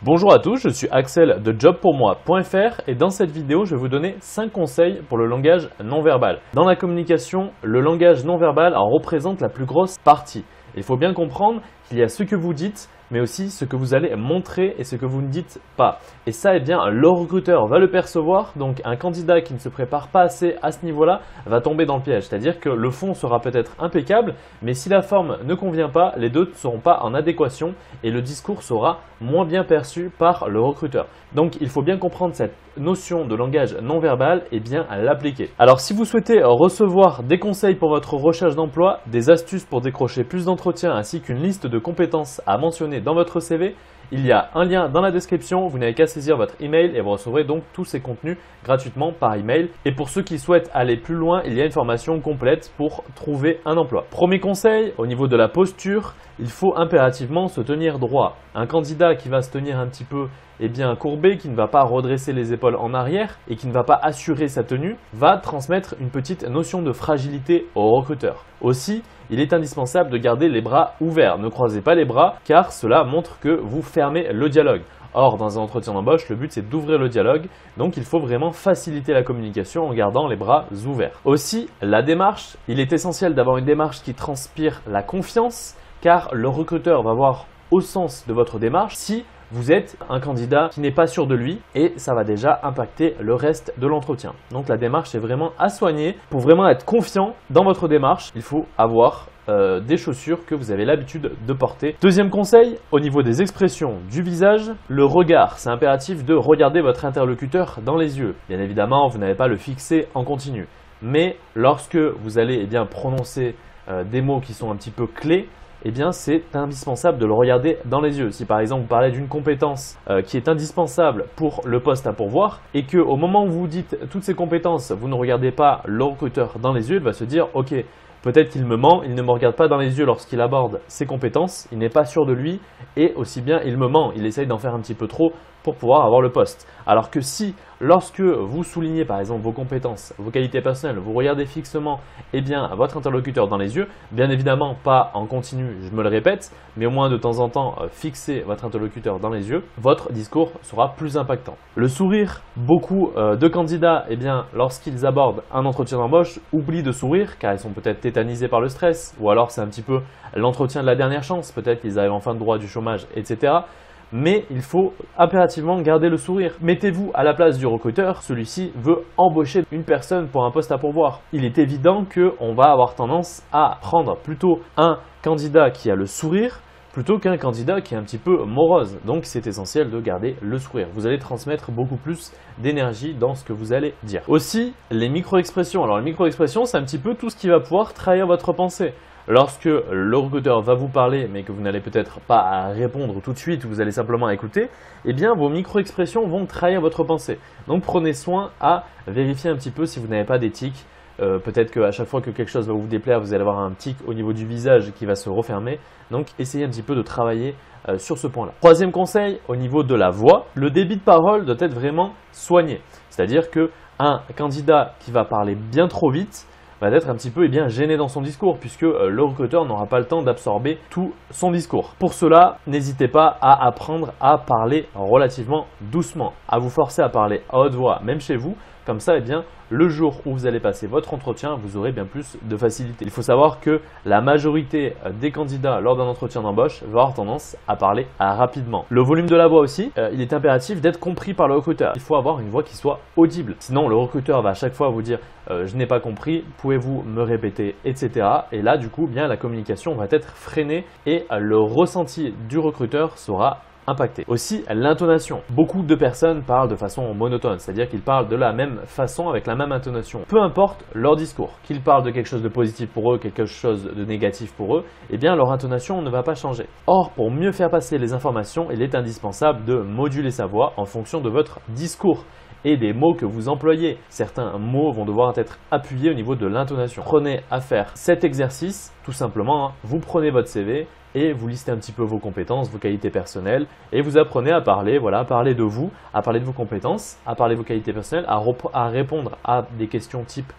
Bonjour à tous, je suis Axel de jobpourmoi.fr et dans cette vidéo, je vais vous donner 5 conseils pour le langage non verbal. Dans la communication, le langage non verbal en représente la plus grosse partie. Il faut bien comprendre qu'il y a ce que vous dites, mais aussi ce que vous allez montrer et ce que vous ne dites pas. Et ça, eh bien, le recruteur va le percevoir. Donc, un candidat qui ne se prépare pas assez à ce niveau-là va tomber dans le piège. C'est-à-dire que le fond sera peut-être impeccable, mais si la forme ne convient pas, les deux ne seront pas en adéquation et le discours sera moins bien perçu par le recruteur. Donc, il faut bien comprendre cette notion de langage non verbal et bien l'appliquer. Alors, si vous souhaitez recevoir des conseils pour votre recherche d'emploi, des astuces pour décrocher plus d'entretiens ainsi qu'une liste de compétences à mentionner dans votre CV, il y a un lien dans la description, vous n'avez qu'à saisir votre email et vous recevrez donc tous ces contenus gratuitement par email. Et pour ceux qui souhaitent aller plus loin, il y a une formation complète pour trouver un emploi. Premier conseil, au niveau de la posture, il faut impérativement se tenir droit. Un candidat qui va se tenir un petit peu courbé, qui ne va pas redresser les épaules en arrière et qui ne va pas assurer sa tenue, va transmettre une petite notion de fragilité au recruteur. Aussi, il est indispensable de garder les bras ouverts. Ne croisez pas les bras car cela montre que vous fermez le dialogue. Or, dans un entretien d'embauche, le but c'est d'ouvrir le dialogue, donc il faut vraiment faciliter la communication en gardant les bras ouverts. Aussi, la démarche, il est essentiel d'avoir une démarche qui transpire la confiance car le recruteur va voir au sens de votre démarche si vous êtes un candidat qui n'est pas sûr de lui et ça va déjà impacter le reste de l'entretien. Donc la démarche est vraiment à soigner. Pour vraiment être confiant dans votre démarche, il faut avoir des chaussures que vous avez l'habitude de porter. Deuxième conseil, au niveau des expressions du visage, le regard. C'est impératif de regarder votre interlocuteur dans les yeux. Bien évidemment, vous n'allez pas le fixer en continu. Mais lorsque vous allez prononcer des mots qui sont un petit peu clés, c'est indispensable de le regarder dans les yeux. Si par exemple vous parlez d'une compétence qui est indispensable pour le poste à pourvoir et qu'au moment où vous dites toutes ces compétences, vous ne regardez pas le recruteur dans les yeux, il va se dire « Ok, peut-être qu'il me ment, il ne me regarde pas dans les yeux lorsqu'il aborde ses compétences, il n'est pas sûr de lui et aussi bien il me ment, il essaye d'en faire un petit peu trop pour pouvoir avoir le poste. » Alors que si, lorsque vous soulignez par exemple vos compétences, vos qualités personnelles, vous regardez fixement votre interlocuteur dans les yeux, bien évidemment pas en continu, je me le répète, mais au moins de temps en temps fixer votre interlocuteur dans les yeux, votre discours sera plus impactant. Le sourire, beaucoup de candidats, lorsqu'ils abordent un entretien d'embauche, oublient de sourire car ils sont peut-être tétanisés par le stress ou alors c'est un petit peu l'entretien de la dernière chance, peut-être qu'ils arrivent en fin de droit du chômage, etc. Mais il faut impérativement garder le sourire. Mettez-vous à la place du recruteur, celui-ci veut embaucher une personne pour un poste à pourvoir. Il est évident qu'on va avoir tendance à prendre plutôt un candidat qui a le sourire plutôt qu'un candidat qui est un petit peu morose. Donc c'est essentiel de garder le sourire. Vous allez transmettre beaucoup plus d'énergie dans ce que vous allez dire. Aussi, les micro-expressions. Alors les micro-expressions, c'est un petit peu tout ce qui va pouvoir trahir votre pensée. Lorsque le recruteur va vous parler, mais que vous n'allez peut-être pas répondre tout de suite, vous allez simplement écouter, vos micro-expressions vont trahir votre pensée. Donc prenez soin à vérifier un petit peu si vous n'avez pas des tics. Peut-être qu'à chaque fois que quelque chose va vous déplaire, vous allez avoir un tic au niveau du visage qui va se refermer. Donc essayez un petit peu de travailler sur ce point-là. Troisième conseil, au niveau de la voix, le débit de parole doit être vraiment soigné. C'est-à-dire qu'un candidat qui va parler bien trop vite va être un petit peu gêné dans son discours puisque le recruteur n'aura pas le temps d'absorber tout son discours. Pour cela, n'hésitez pas à apprendre à parler relativement doucement, à vous forcer à parler à haute voix, même chez vous. Comme ça, le jour où vous allez passer votre entretien, vous aurez bien plus de facilité. Il faut savoir que la majorité des candidats lors d'un entretien d'embauche va avoir tendance à parler rapidement. Le volume de la voix aussi, il est impératif d'être compris par le recruteur. Il faut avoir une voix qui soit audible. Sinon, le recruteur va à chaque fois vous dire « je n'ai pas compris, pouvez-vous me répéter ?» etc. Et là, du coup, la communication va être freinée et le ressenti du recruteur sera impacté. Aussi, l'intonation. Beaucoup de personnes parlent de façon monotone, c'est-à-dire qu'ils parlent de la même façon avec la même intonation. Peu importe leur discours, qu'ils parlent de quelque chose de positif pour eux, quelque chose de négatif pour eux, leur intonation ne va pas changer. Or, pour mieux faire passer les informations, il est indispensable de moduler sa voix en fonction de votre discours et des mots que vous employez. Certains mots vont devoir être appuyés au niveau de l'intonation. Prenez à faire cet exercice, tout simplement, vous prenez votre CV et vous listez un petit peu vos compétences, vos qualités personnelles et vous apprenez à parler, à parler de vous, à parler de vos compétences, à parler de vos qualités personnelles, à répondre à des questions type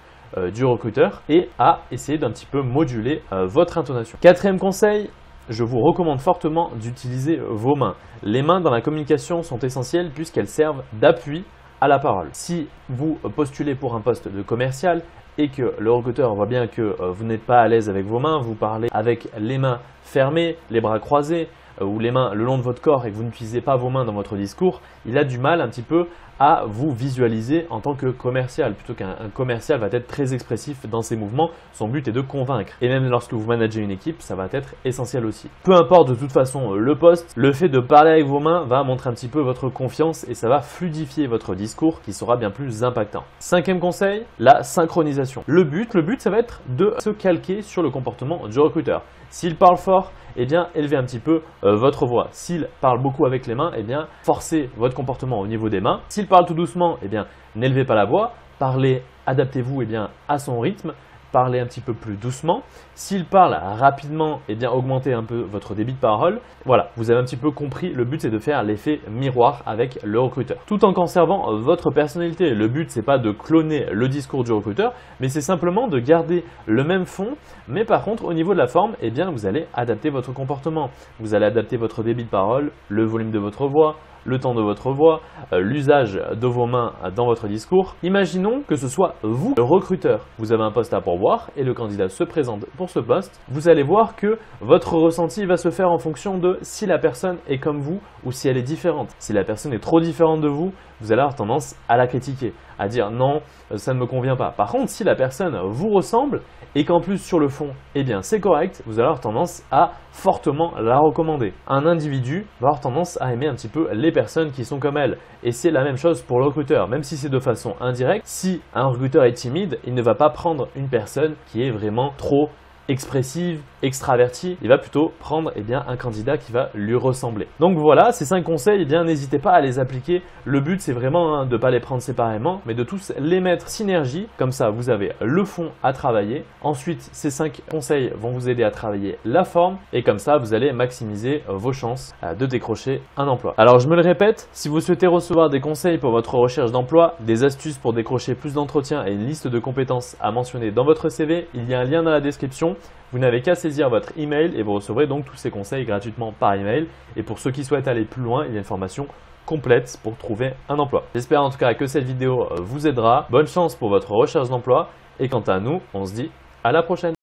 du recruteur et à essayer d'un petit peu moduler votre intonation. Quatrième conseil, je vous recommande fortement d'utiliser vos mains. Les mains dans la communication sont essentielles puisqu'elles servent d'appui à la parole. Si vous postulez pour un poste de commercial et que le recruteur voit bien que vous n'êtes pas à l'aise avec vos mains, vous parlez avec les mains fermées, les bras croisés ou les mains le long de votre corps et que vous n'utilisez pas vos mains dans votre discours, il a du mal un petit peu à vous visualiser en tant que commercial. Plutôt qu'un commercial va être très expressif dans ses mouvements, son but est de convaincre. Et même lorsque vous managez une équipe, ça va être essentiel aussi. Peu importe de toute façon le poste, le fait de parler avec vos mains va montrer un petit peu votre confiance et ça va fluidifier votre discours qui sera bien plus impactant. Cinquième conseil, la synchronisation. Le but, ça va être de se calquer sur le comportement du recruteur. S'il parle fort, eh bien, élevez un petit peu votre voix. S'il parle beaucoup avec les mains, eh bien, forcez votre comportement au niveau des mains. S'il parle tout doucement, eh bien, n'élevez pas la voix. Parlez, adaptez-vous eh bien, à son rythme. Parlez un petit peu plus doucement. S'il parle rapidement, eh bien, augmentez un peu votre débit de parole. Voilà, vous avez un petit peu compris. Le but, c'est de faire l'effet miroir avec le recruteur, tout en conservant votre personnalité. Le but, c'est pas de cloner le discours du recruteur, mais c'est simplement de garder le même fond. Mais par contre, au niveau de la forme, eh bien, vous allez adapter votre comportement. Vous allez adapter votre débit de parole, le volume de votre voix, le temps de votre voix, l'usage de vos mains dans votre discours. Imaginons que ce soit vous, le recruteur. Vous avez un poste à pourvoir et le candidat se présente pour ce poste. Vous allez voir que votre ressenti va se faire en fonction de si la personne est comme vous ou si elle est différente. Si la personne est trop différente de vous, vous allez avoir tendance à la critiquer, à dire non, ça ne me convient pas. Par contre, si la personne vous ressemble et qu'en plus sur le fond, eh bien c'est correct, vous allez avoir tendance à fortement la recommander. Un individu va avoir tendance à aimer un petit peu les personnes qui sont comme elle. Et c'est la même chose pour le recruteur, même si c'est de façon indirecte. Si un recruteur est timide, il ne va pas prendre une personne qui est vraiment trop expressive, extravertie, il va plutôt prendre eh bien, un candidat qui va lui ressembler. Donc voilà, ces 5 conseils, eh bien, n'hésitez pas à les appliquer. Le but, c'est vraiment de ne pas les prendre séparément, mais de tous les mettre synergie. Comme ça, vous avez le fond à travailler. Ensuite, ces 5 conseils vont vous aider à travailler la forme et comme ça, vous allez maximiser vos chances de décrocher un emploi. Alors, je me le répète, si vous souhaitez recevoir des conseils pour votre recherche d'emploi, des astuces pour décrocher plus d'entretiens et une liste de compétences à mentionner dans votre CV, il y a un lien dans la description. Vous n'avez qu'à saisir votre email et vous recevrez donc tous ces conseils gratuitement par email. Et pour ceux qui souhaitent aller plus loin, il y a une formation complète pour trouver un emploi. J'espère en tout cas que cette vidéo vous aidera. Bonne chance pour votre recherche d'emploi et quant à nous, on se dit à la prochaine.